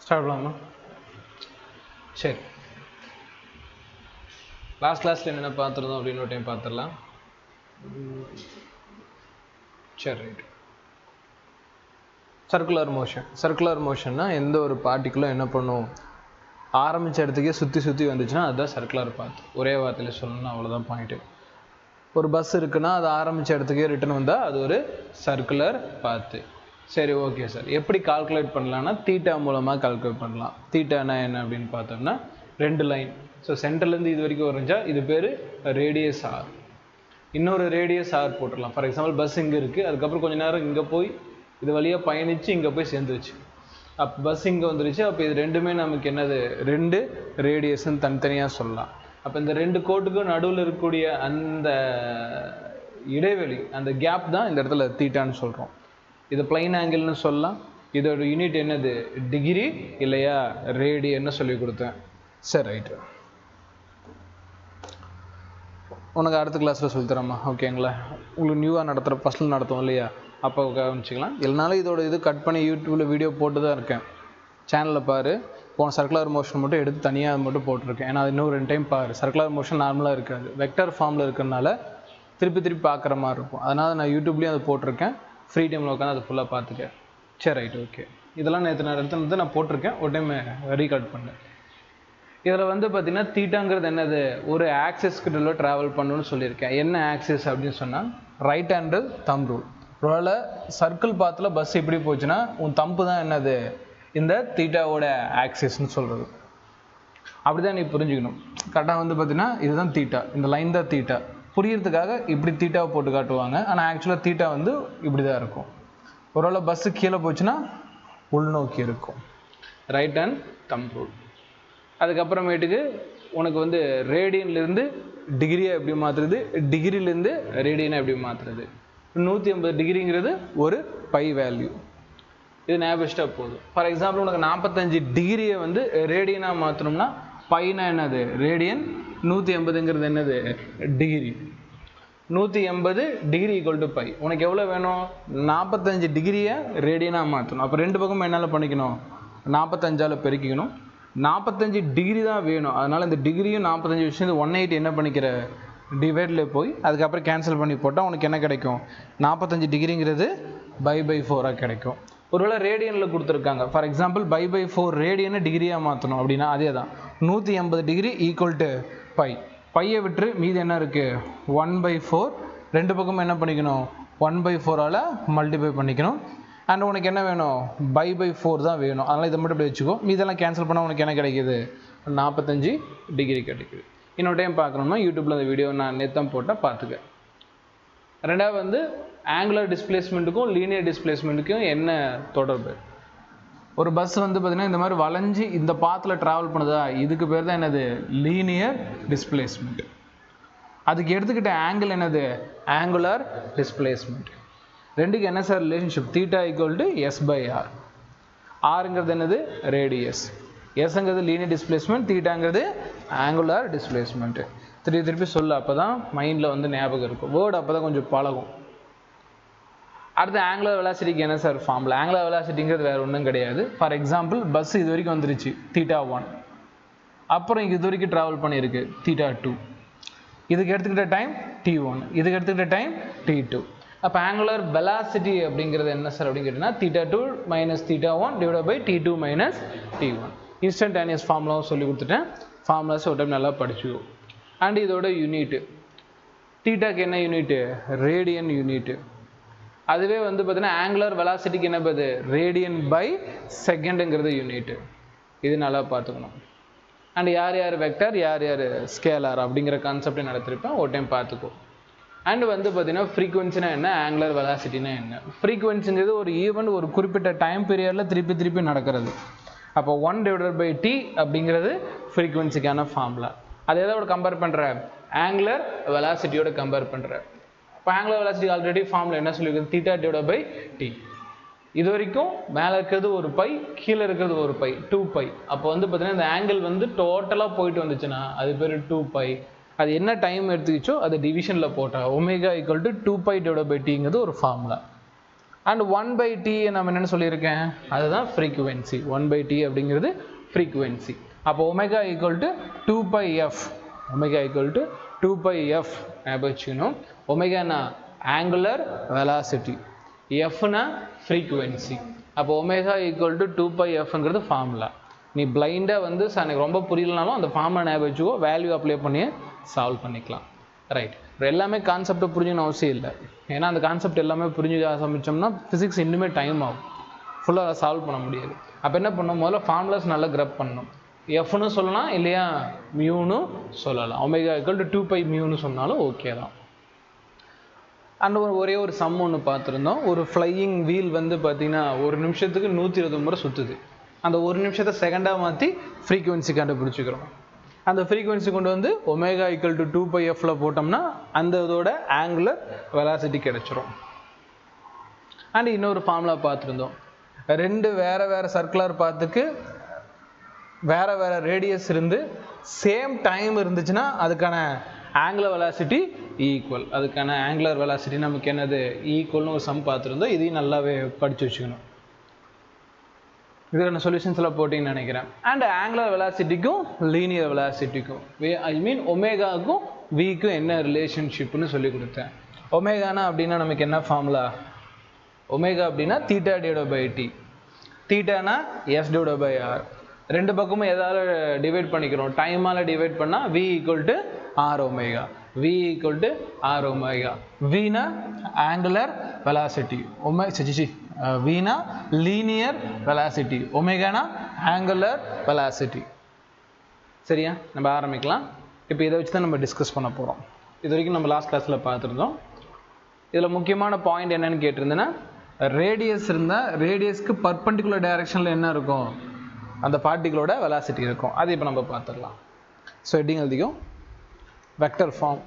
Start பண்ணலாமா? சரி, last கிளாஸில் என்னென்ன பார்த்துருந்தோம் அப்படின்னு ஒரு டைம் பார்த்துடலாம். சரி, ரைட். சர்க்குலர் மோஷன்னா எந்த ஒரு பார்ட்டிக்குலும் என்ன பண்ணும், ஆரம்பித்த இடத்துக்கே சுற்றி வந்துச்சுன்னா அதுதான் சர்க்குலர் பாத். ஒரே வார்த்தையில் சொல்லணும்னா அவ்வளோதான் பாயிண்ட்டு. ஒரு பஸ் இருக்குன்னா அது ஆரம்பித்த இடத்துக்கே ரிட்டர்ன் வந்தால் அது ஒரு சர்க்குலர் பாத்து. சரி, ஓகே சார். எப்படி கால்குலேட் பண்ணலான்னா தீட்டா மூலமாக கால்குலேட் பண்ணலாம். தீட்டானா என்ன அப்படின்னு பார்த்தோம்னா 2 லைன். ஸோ சென்டர்லேருந்து இது வரைக்கும் வரைஞ்சா இது பேர் ரேடியஸ் ஆர். இன்னொரு ரேடியஸ் ஆர் போட்டுடலாம். ஃபார் எக்ஸாம்பிள் பஸ் இங்கே இருக்குது, அதுக்கப்புறம் கொஞ்சம் நேரம் இங்கே போய் இது வழியாக பயணித்து இங்கே போய் சேர்ந்துருச்சு. அப்போ பஸ் இங்கே வந்துருச்சு. அப்போ இது ரெண்டுமே நமக்கு என்னது, 2 ரேடியஸ்ன்னு தனித்தனியாக சொல்லலாம். அப்போ இந்த 2 கோட்டுக்கும் நடுவில் இருக்கக்கூடிய அந்த இடைவெளி, அந்த கேப் தான் இந்த இடத்துல தீட்டான்னு சொல்கிறோம். இது பிளைன் ஆங்கிள்னு சொல்லலாம். இதோட யூனிட் என்னது, டிகிரி இல்லையா, ரேடியன்னு சொல்லி கொடுத்தேன். சரி, ரைட்டு. உனக்கு அடுத்த கிளாஸில் சொல்லித்தரம்மா, ஓகேங்களா? உங்களுக்கு நியூவாக நடத்துகிற ஃபஸ்ட்டில் நடத்துவோம் இல்லையா, அப்போ கவனிச்சிக்கலாம். இல்லைனாலும் இதோட இது கட் பண்ணி யூடியூப்பில் வீடியோ போட்டு தான் இருக்கேன். சேனலில் பாரு. போன சர்க்குலர் மோஷன் மட்டும் எடுத்து தனியாக மட்டும் போட்டிருக்கேன். ஏன்னா அது இன்னும் 2 டைம் பாரு. சர்க்குலர் மோஷன் நார்மலாக இருக்காது, வெக்டர் ஃபார்மில் இருக்கிறனால திருப்பி பார்க்குற மாதிரி இருக்கும். அதனால் நான் யூடியூப்லேயும் அதை போட்டிருக்கேன். ஃப்ரீ டைமில் உட்காந்து அதை ஃபுல்லாக பார்த்துக்க. சரி, ரைட், ஓகே. இதெல்லாம் நேற்று நான் போட்டிருக்கேன், ஒரு டைம் ரீகார்ட் பண்ணேன். இதில் பார்த்தீங்கன்னா தீட்டாங்கிறது என்னது, ஒரு ஆக்சிஸ் கிட்ட ட்ராவல் பண்ணணும்னு சொல்லியிருக்கேன். என்ன ஆக்சிஸ் அப்படின்னு சொன்னால் ரைட் ஹேண்டில் தம் ரூல். ஒருவேளை சர்க்கிள் பாத்தில் பஸ் எப்படி போச்சுன்னா உன் தம்பு தான் என்னது, இந்த தீட்டாவோட ஆக்சிஸ்ன்னு சொல்கிறது. அப்படி தான் நீ புரிஞ்சுக்கணும். கரெக்டாக பார்த்தீங்கன்னா இதுதான் தீட்டா, இந்த லைன் தான் தீட்டா. புரியறதுக்காக இப்படி தீட்டாவை போட்டு காட்டுவாங்க. ஆனால் ஆக்சுவலாக தீட்டா இப்படி தான் இருக்கும். ஒருவேளை பஸ்ஸு கீழே போச்சுன்னா உள்நோக்கி இருக்கும். ரைட் ஹேண்ட் தம் ரூல். அதுக்கப்புறமேட்டுக்கு உனக்கு ரேடியன்லேருந்து டிகிரியாக எப்படி மாற்றுறது, டிகிரிலேருந்து ரேடியனை எப்படி மாற்றுறது. 180 டிகிரிங்கிறது ஒரு பை வேல்யூ. இது ஞாபகம் போதும். ஃபார் எக்ஸாம்பிள் உனக்கு 45 டிகிரியை ரேடியனாக மாற்றணும்னா பைனா என்னது, ரேடியன். 180ங்கிறது என்னது, degree. 180 degree equal to pi. உனக்கு எவ்வளோ வேணும், 45 டிகிரியை ரேடியனாக மாற்றணும். அப்போ 2 பக்கமும் என்னால் பண்ணிக்கணும், 45ஆல் பெருக்கிக்கணும். 45 டிகிரி தான் வேணும். அதனால் இந்த டிகிரியும் 45 விஷயம் 180 என்ன பண்ணிக்கிற, டிவைடில் போய் அதுக்கப்புறம் கேன்சல் பண்ணி போட்டால் உனக்கு என்ன கிடைக்கும், 45 டிகிரிங்கிறது π/4 கிடைக்கும். ஒருவேளை ரேடியனில் கொடுத்துருக்காங்க. ஃபார் எக்ஸாம்பிள் π/4 ரேடியனை டிகிரியாக மாற்றணும் அப்படின்னா அதே தான் 180 டிகிரி ஈக்குவல் டு பை. பையை விட்டு மீது என்ன இருக்குது, 1/4. 2 பக்கமும் என்ன பண்ணிக்கணும், 1/4ஆல் மல்டிப்ளை பண்ணிக்கணும். அண்ட் உனக்கு என்ன வேணும், π/4 தான் வேணும். அதனால் இதை மட்டும் இப்படி வச்சுக்கோ. மீதெல்லாம் கேன்சல் பண்ணால் உனக்கு என்ன கிடைக்கிது, 45 டிகிரி கிடைக்குது. இன்னொரு டைம் பார்க்கணும்னா யூடியூப்பில் அந்த வீடியோ நான் நேற்று போட்டால் பார்த்துக்க. ரெண்டாவது ஆங்குலர் டிஸ்பிளேஸ்மெண்ட்டுக்கும் லீனியர் டிஸ்பிளேஸ்மெண்ட்டுக்கும் என்ன தொடர்பு. ஒரு பஸ் பார்த்தீங்கன்னா இந்த மாதிரி வளைஞ்சி இந்த பாத்தில் ட்ராவல் பண்ணுதா, இதுக்கு பேர் தான் என்னது, லீனியர் டிஸ்பிளேஸ்மெண்ட். அதுக்கு எடுத்துக்கிட்ட ஆங்கிள் என்னது, ஆங்குலர் டிஸ்பிளேஸ்மெண்ட். ரெண்டுக்கு என்ன sir relationship, theta equal to S/R. ஆருங்கிறது என்னது, ரேடியஸ். எஸ்ங்கிறது லீனியர் டிஸ்பிளேஸ்மெண்ட், தீட்டாங்கிறது ஆங்குலர் டிஸ்பிளேஸ்மெண்ட். திருப்பி சொல்லு, அப்போ தான் மைண்டில் ஞாபகம் இருக்கும். வேர்டு அப்போ தான் கொஞ்சம் பழகும். அடுத்து ஆங்குலர் வெலாசிட்டிக்கு என்ன சார் ஃபார்முலா. ஆங்குலர் வெலாசிட்டிங்கிறது வேறு ஒன்றும் கிடையாது. ஃபார் எக்ஸாம்பிள் பஸ் இது வரைக்கும் வந்துருச்சு θ1, அப்புறம் இது வரைக்கும் ட்ராவல் பண்ணியிருக்கு θ2. இதுக்கு எடுத்துக்கிட்ட டைம் t1, இதுக்கு எடுத்துக்கிட்ட டைம் t2. அப்போ ஆங்குலர் வெலாசிட்டி அப்படிங்கிறது என்ன சார் அப்படின்னு கேட்டிங்கன்னா θ2 - θ1 divide by t2 - t1. Instantaneous ஃபார்முலாவும் சொல்லி கொடுத்துட்டேன். ஃபார்முலாஸ் ஒரு டைம் நல்லா படிச்சுக்கோ. அண்ட் இதோட யூனிட்டு, தீட்டாக்கு என்ன யூனிட்டு, ரேடியன் யூனிட்டு. அதுவே பார்த்தீங்கன்னா ஆங்குலர் வெலாசிட்டிக்கு என்ன பார்த்து, ரேடியன் பை செகண்டுங்கிறது யூனிட்டு. இது நல்லா பார்த்துக்கணும். அண்ட் யார் யார் வெக்டர், யார் யார் ஸ்கேலார் அப்படிங்கிற கான்செப்டை நடத்திருப்பேன், ஒரு டைம் பார்த்துக்கோ. அண்ட் பார்த்தீங்கன்னா ஃப்ரீக்வன்சினா என்ன, ஆங்குலர் வெலாசிட்டினா என்ன. ஃப்ரீக்வன்சிங்கிறது ஒரு ஈவெண்ட் ஒரு குறிப்பிட்ட டைம் பீரியடில் திருப்பி நடக்கிறது. அப்போ 1/T அப்படிங்கிறது ஃப்ரீக்வன்சிக்கான ஃபார்முலா. அது எதோட கம்பேர் பண்ணுற, ஆங்குலர் வெலாசிட்டியோட கம்பேர் பண்ணுற. இப்போ ஆங்குலர் வெலாசிட்டி ஆல்ரெடி ஃபார்முலா என்ன சொல்லியிருக்குது, θ/T. இது வரைக்கும் மேலே இருக்கிறது ஒரு பை, கீழே இருக்கிறது ஒரு பை, 2π. அப்போ பார்த்தீங்கன்னா இந்த ஆங்கிள் டோட்டலாக போயிட்டு வந்துச்சுன்னா அது பேர் 2π. அது என்ன டைம் எடுத்துக்கிச்சோ அதை டிவிஷனில் போட்டால் ω = 2π/Tங்கிறது ஒரு ஃபார்முலா. அண்ட் 1/t நம்ம என்னென்னு சொல்லியிருக்கேன், அதுதான் ஃப்ரீக்குவென்சி. 1/t அப்படிங்கிறது ஃப்ரீக்குவென்சி. அப்போ omega equal to 2πf, omega equal to 2πf ஞாபகம் வச்சுக்கணும். ஒமேகானா ஆங்குலர் வெலாசிட்டி, எஃப்னா ஃப்ரீக்குவென்சி. அப்போ ஒமேகா ஈக்குவல் டு 2πfங்கிறது ஃபார்முலா. நீ பிளைண்டாக வந்து எனக்கு ரொம்ப புரியலனாலும் அந்த ஃபார்முலா ஞாபகம் வச்சுக்கோ, வேல்யூ அப்ளை பண்ணி சால்வ் பண்ணிக்கலாம். ரைட். இப்போ எல்லாமே கான்செப்டை புரிஞ்சுக்கணும் அவசியம் இல்லை. ஏன்னா அந்த கான்செப்ட் எல்லாமே புரிஞ்சுக்க ஆரம்பித்தோம்னா ஃபிசிக்ஸ் இன்னுமே டைம் ஆகும், ஃபுல்லாக சால்வ் பண்ண முடியாது. அப்போ என்ன பண்ணணும், முதல்ல ஃபார்முலாஸ் நல்லா கிரப் பண்ணணும். எஃப்னு சொல்லலாம், இல்லையா மியூன்னு சொல்லலாம். ஒமேகா ஈக்குவல் டு 2π மியூன்னு சொன்னாலும் ஓகே தான். அண்ட் ஒரே ஒரு சம் ஒன்று பார்த்துருந்தோம். ஒரு ஃப்ளையிங் வீல் வந்து பார்த்தீங்கன்னா ஒரு நிமிஷத்துக்கு 120 முறை சுற்றுது. அந்த ஒரு நிமிஷத்தை செகண்டாக மாற்றி ஃப்ரீக்குவென்சி கண்டுபிடிச்சிக்கிறோம். அந்த ஃப்ரீக்குவென்சி கொண்டு வந்து ஒமேகா ஈக்குவல் டு 2πfல போட்டோம்னா அந்த இதோட ஆங்குலர் வெலாசிட்டி கிடைச்சிரும். அண்ட் இன்னொரு ஃபார்முலா பார்த்துருந்தோம். ரெண்டு வேறு சர்க்குலர் பாத்துக்கு வேறு ரேடியஸ் இருந்து சேம் டைம் இருந்துச்சுன்னா அதுக்கான ஆங்குலர் வெலாசிட்டி ஈக்குவல். அதுக்கான ஆங்குலர் வெலாசிட்டி நமக்கு என்னது, ஈக்குவல்னு ஒரு சம் பார்த்துருந்தோம். இதையும் நல்லாவே படித்து வச்சுக்கணும். இதுக்கான சொல்யூஷன்ஸ்லாம் போட்டிங்கன்னு நினைக்கிறேன். அண்ட் ஆங்குலர் வெலாசிட்டிக்கும் லீனியர் வெலாசிட்டிக்கும், ஐ மீன் ஒமேகாவுக்கும் விக்கும் என்ன ரிலேஷன்ஷிப்னு சொல்லி கொடுத்தேன். ஒமேகானா அப்படின்னா நமக்கு என்ன ஃபார்முலா, ஒமேகா அப்படின்னா θ/t, தீட்டானா s/r. ரெண்டு பக்கமும் எதாவது டிவைட் பண்ணிக்கிறோம், டைமால் டிவைட் பண்ணால் v equal to r omega, v equal to r omega. வினா ஆங்குலர் வெலாசிட்டி, வினா லீனியர் வெலாசிட்டி, ஒமேகானா ஆங்குலர் வெலாசிட்டி. சரியா, நம்ம ஆரம்பிக்கலாம். இப்போ இதை வச்சு தான் நம்ம டிஸ்கஸ் பண்ண போகிறோம். இது வரைக்கும் நம்ம லாஸ்ட் கிளாஸில் பார்த்துருந்தோம். இதில் முக்கியமான பாயிண்ட் என்னன்னு கேட்டிருந்தேன்னா, ரேடியஸ் இருந்தால் ரேடியஸ்க்கு பர்பண்டிகுலர் டைரக்ஷனில் என்ன இருக்கும், அந்த பார்ட்டிகளோட வெலாசிட்டி இருக்கும். அது இப்போ நம்ம பார்த்துடலாம். ஸோ ஹெட்டிங் எழுதிக்கும் வெக்டர் ஃபார்ம்.